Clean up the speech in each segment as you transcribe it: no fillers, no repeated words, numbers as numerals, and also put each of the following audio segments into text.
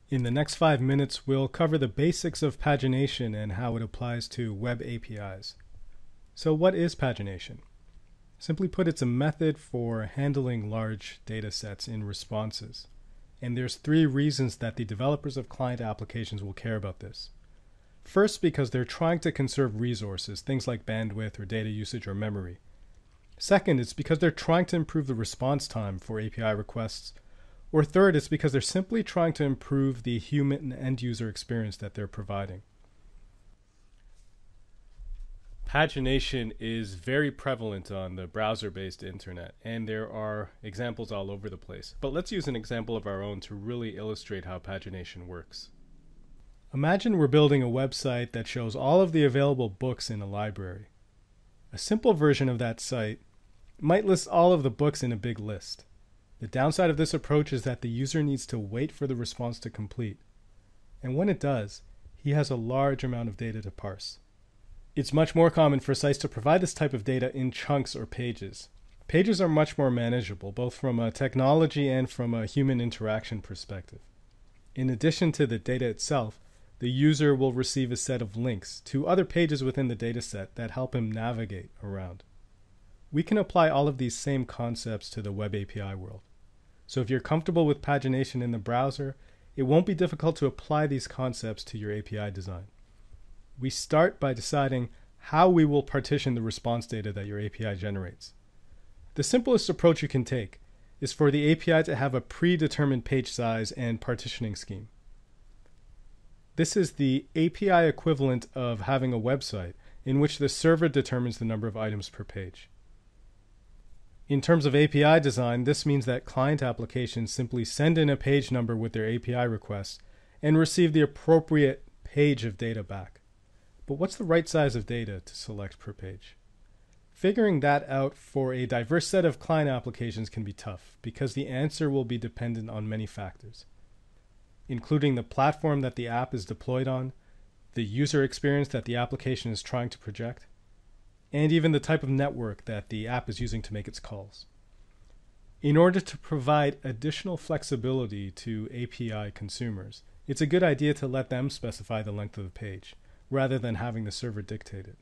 In the next 5 minutes, we'll cover the basics of pagination and how it applies to web APIs. So what is pagination? Simply put, it's a method for handling large data sets in responses. And there's 3 reasons that the developers of client applications will care about this. First, because they're trying to conserve resources, things like bandwidth or data usage or memory. Second, it's because they're trying to improve the response time for API requests. Or third, it's because they're simply trying to improve the human and end user experience that they're providing. Pagination is very prevalent on the browser-based internet, and there are examples all over the place. But let's use an example of our own to really illustrate how pagination works. Imagine we're building a website that shows all of the available books in a library. A simple version of that site might list all of the books in a big list. The downside of this approach is that the user needs to wait for the response to complete. And when it does, he has a large amount of data to parse. It's much more common for sites to provide this type of data in chunks or pages. Pages are much more manageable, both from a technology and from a human interaction perspective. In addition to the data itself, the user will receive a set of links to other pages within the dataset that help him navigate around. We can apply all of these same concepts to the web API world. So if you're comfortable with pagination in the browser, it won't be difficult to apply these concepts to your API design. We start by deciding how we will partition the response data that your API generates. The simplest approach you can take is for the API to have a predetermined page size and partitioning scheme. This is the API equivalent of having a website in which the server determines the number of items per page. In terms of API design, this means that client applications simply send in a page number with their API requests and receive the appropriate page of data back. But what's the right size of data to select per page? Figuring that out for a diverse set of client applications can be tough because the answer will be dependent on many factors, including the platform that the app is deployed on, the user experience that the application is trying to project, and even the type of network that the app is using to make its calls. In order to provide additional flexibility to API consumers, it's a good idea to let them specify the length of the page, rather than having the server dictate it.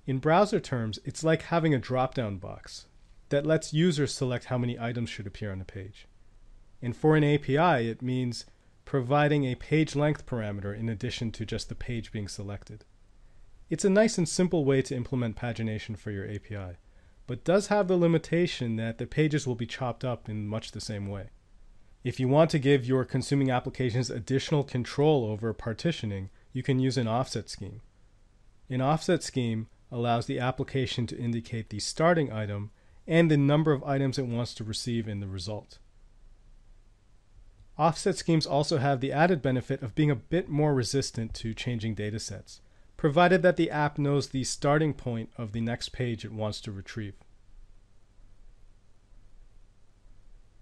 In browser terms, it's like having a drop-down box that lets users select how many items should appear on a page. And for an API, it means providing a page length parameter in addition to just the page being selected. It's a nice and simple way to implement pagination for your API, but does have the limitation that the pages will be chopped up in much the same way. If you want to give your consuming applications additional control over partitioning, you can use an offset scheme. An offset scheme allows the application to indicate the starting item and the number of items it wants to receive in the result. Offset schemes also have the added benefit of being a bit more resistant to changing datasets, provided that the app knows the starting point of the next page it wants to retrieve.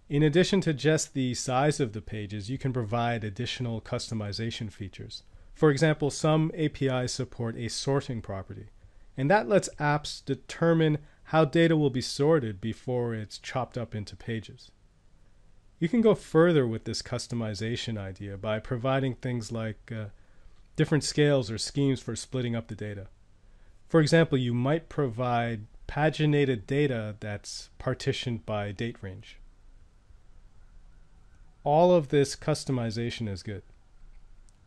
In addition to just the size of the pages, you can provide additional customization features. For example, some APIs support a sorting property, and that lets apps determine how data will be sorted before it's chopped up into pages. You can go further with this customization idea by providing things like different scales or schemes for splitting up the data. For example, you might provide paginated data that's partitioned by date range. All of this customization is good.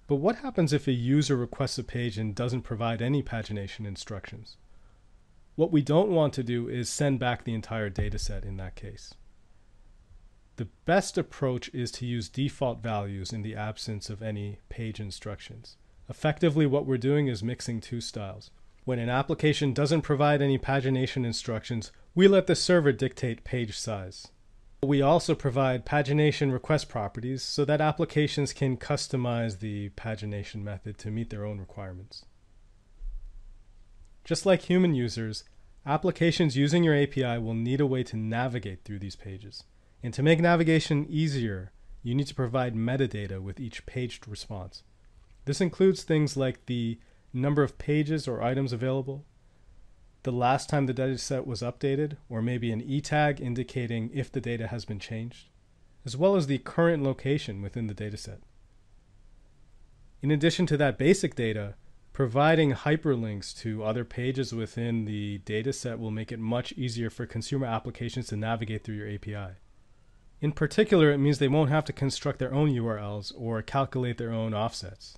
But what happens if a user requests a page and doesn't provide any pagination instructions? What we don't want to do is send back the entire dataset in that case. The best approach is to use default values in the absence of any page instructions. Effectively, what we're doing is mixing 2 styles. When an application doesn't provide any pagination instructions, we let the server dictate page size. We also provide pagination request properties so that applications can customize the pagination method to meet their own requirements. Just like human users, applications using your API will need a way to navigate through these pages. And to make navigation easier, you need to provide metadata with each paged response. This includes things like the number of pages or items available, the last time the dataset was updated, or maybe an e-tag indicating if the data has been changed, as well as the current location within the dataset. In addition to that basic data, providing hyperlinks to other pages within the dataset will make it much easier for consumer applications to navigate through your API. In particular, it means they won't have to construct their own URLs or calculate their own offsets.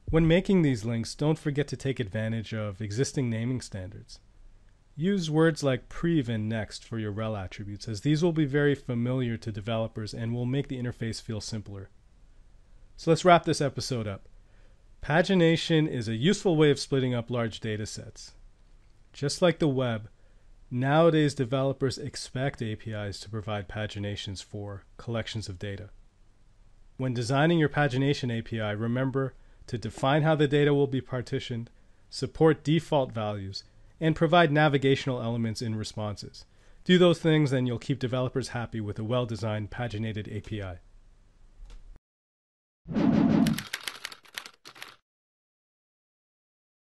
When making these links, don't forget to take advantage of existing naming standards. Use words like prev and next for your rel attributes, as these will be very familiar to developers and will make the interface feel simpler. So let's wrap this episode up. Pagination is a useful way of splitting up large data sets. Just like the web, nowadays developers expect APIs to provide paginations for collections of data. When designing your pagination API, remember to define how the data will be partitioned, support default values, and provide navigational elements in responses. Do those things and you'll keep developers happy with a well-designed paginated API.